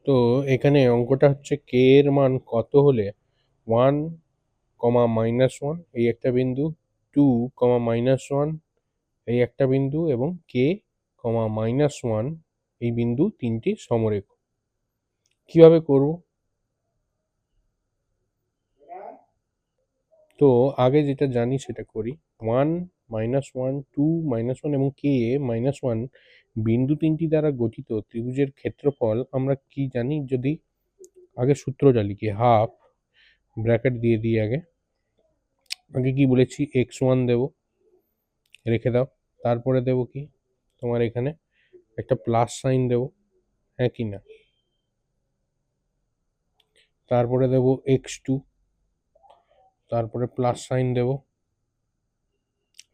তো এখানে অঙ্কটা হচ্ছে কে এর মান কত হলে 1, -1 এই একটা বিন্দু, 2, -1 এই একটা বিন্দু এবং কে, -1 এই বিন্দু তিনটি সমরেখ। কিভাবে করব? তো আগে যেটা জানি সেটা করি। 1, -1, 2, -1 এবং কে, -1 বিন্দু তিনটি দ্বারা গঠিত ত্রিভুজের ক্ষেত্রফল আমরা কি জানি? যদি আগে সূত্রটা লিখি, হাফ, ব্র্যাকেট দিয়ে দিই আগে। আগে কি বলেছি? x1 দেব, রেখে দাও। তারপরে দেব কি তোমার এখানে একটা প্লাস সাইন দেব, হ্যাঁ কি না? তারপরে দেব x2, তারপরে প্লাস সাইন দেব,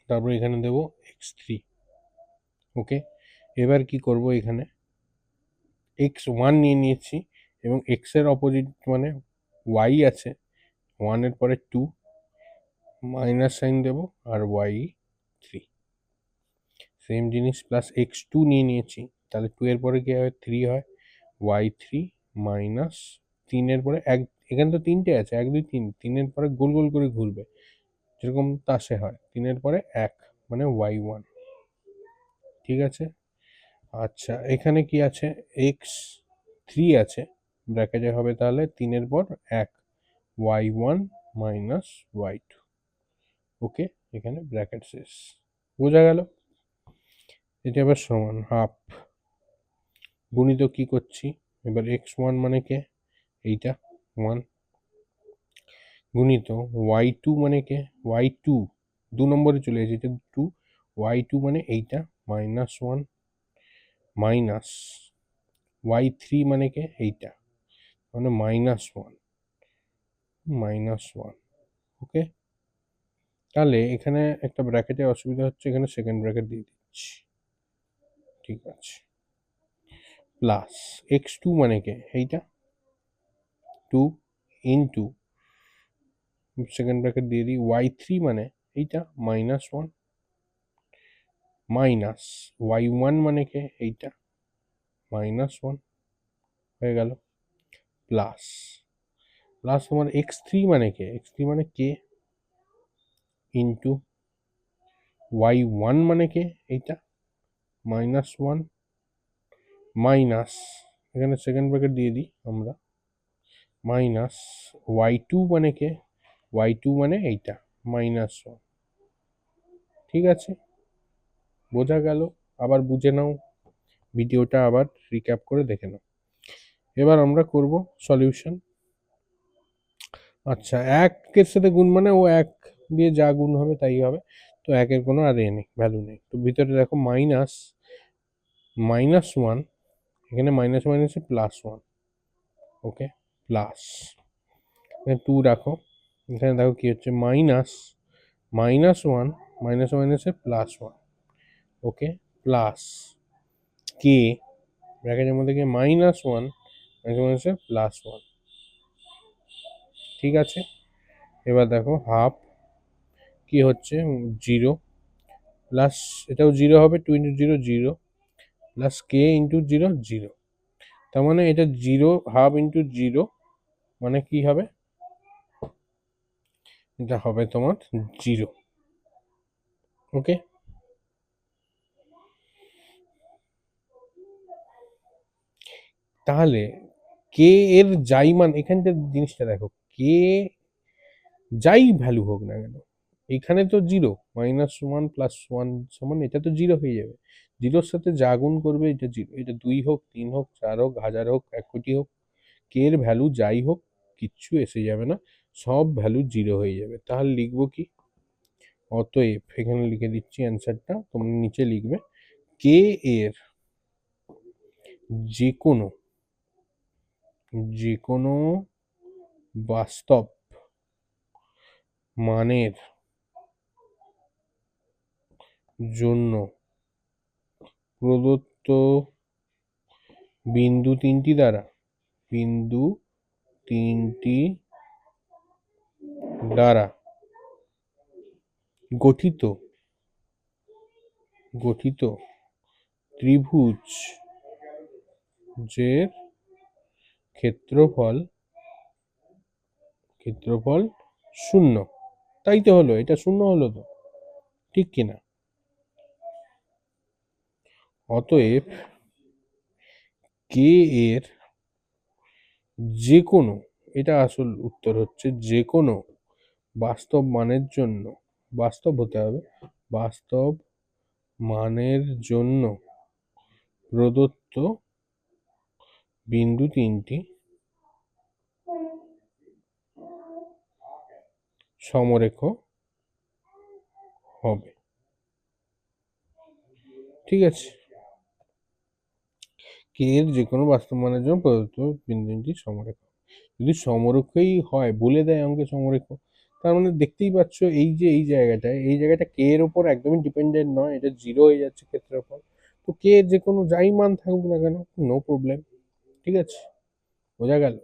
তারপরে এখানে দেব x3। ওকে, এবার কি করব? এখানে x1 নিয়ে নিয়েছি এবং x এর অপোজিট মানে y আছে, 1 এর পরে 2, মাইনাস সাইন দেব আর y3। সেম জিনিস প্লাস x2 নিয়ে নিয়েছি, তাহলে 2 এর পরে কি হয়? 3 হয়, y3 মাইনাস 3 এর পরে এক, এখানে তো তিনটে আছে, 1 2 3, 3 এর পরে গোল গোল করে ঘুরবে যেরকম তাসে হয়, 3 এর পরে 1 মানে y1। ঠিক আছে, আচ্ছা এখানে কি আছে? x3 আছে, ব্র্যাকেটে হবে তাহলে 3 এর পর 1, y1 মাইনাস y2। ওকে, এখানে ব্র্যাকেট শেষ। বোঝা গেল? এটা আবার সমান হাফ গুণিত কি করছি এবার? x1 মানে কে? এইটা 1, গুণিত y2 মানে কে? y2 দু নম্বরে চলে এসেছে, এটা 2, y2 মানে এইটা -1 মাইনাস y3 মানে কে? এইটা মানে -1 -1। ওকে, তাহলে এখানে একটা ব্র্যাকেটে অসুবিধা হচ্ছে, এখানে সেকেন্ড ব্র্যাকেট দিয়ে দিচ্ছি। ঠিক আছে, প্লাস x2 মানে কে? এইটা 2 ইন্টু সেকেন্ড ব্র্যাকেট দিয়ে দিই y3 মানে এইটা -1 মাইনাস y1 মানে কে? এইটা -1 হয়ে গেল, প্লাস প্লাস তোমার x3 মানে কে? x3 মানে কে ইন্টু y1 মানে কে? এইটা -1 মাইনাস, এখানে সেকেন্ড ব্র্যাকেট দিয়ে দিই আমরা, মাইনাস y2 মানে কে? y2 মানে এইটা -1। ঠিক আছে, বোঝা গেল? আবার বুঝে নাও, ভিডিওটা আবার রিক্যাপ করে দেখে নাও। এবার আমরা করব সলিউশন। আচ্ছা, একের সাথে গুণ মানে ও এক দিয়ে যা গুণ হবে তাই হবে, তো একের কোনো আর নেই, ভ্যালু নেই। তো ভিতরে দেখো -1, এখানে মাইনাস মাইনাসে +1। ওকে, প্লাস 2 রাখো, এখানে দেখো কি হচ্ছে? -1, মাইনাস মাইনাসে +1। ওকে, প্লাস কে, ব্র্যাকেটের মধ্যে কি -1, মাইনাস মাইনাসে +1। ঠিক আছে, এবার দেখো হাফ কি হচ্ছে? 0 প্লাস এটাও 0 হবে, 2 ইন্টু 0 0 প্লাস কে ইন্টু 0 0। তার মানে এটা 0, হাফ ইন্টু 0 মানে কি হবে? এটা হবে তোমার 0। ওকে, তাহলে কে এর যাই মান, এখানকার জিনিসটা দেখো, কে যাই ভ্যালু হোক না কেন, এখানে তো 0, -1 +1 সমান এটা তো 0 হয়ে যাবে। 0-র সাথে যা গুণ করবে এটা 0, এটা 2 হোক, 3 হোক, 4 হোক, 1000 হোক, 1 কোটি হোক, কে এর ভ্যালু যাই হোক কিচ্ছু এসে যাবে না, সব ভ্যালু 0 হয়ে যাবে। তাহলে লিখবো কি? অতএব এখানে লিখে দিচ্ছি অ্যান্সারটা, তোমরা নিচে লিখবে কে এর যে কোনো বাস্তব মানের জন্য প্রদত্ত বিন্দু তিনটি দ্বারা গঠিত ত্রিভুজের ক্ষেত্রফল ক্ষেত্রফল শূন্য। তাই তো হলো, এটা শূন্য হলো তো, ঠিক কিনা? অতএব কে এর যে কোনো, এটা আসল উত্তর হচ্ছে যে কোনো বাস্তব মানের জন্য, বাস্তব হতে হবে, বাস্তব মানের জন্য প্রদত্ত বিন্দু তিনটি সমরেখ হবে। ঠিক আছে, কে এর যে কোনো বাস্তব মানের জন্য প্রদত্ত বিন্দু তিনটি সমরেখ। যদি সমরেখই হয়, বলে দেয় অঙ্কে সমরেখ, তার মানে দেখতেই পাচ্ছ এই যে এই জায়গাটা কে এর ওপর একদমই ডিপেন্ডেন্ট নয়, এটা জিরো হয়ে যাচ্ছে ক্ষেত্রফল। তো কে এর যে কোনো যাই মান থাকুক না কেন, নো প্রবলেম। ঠিক আছে, বোঝা গেল?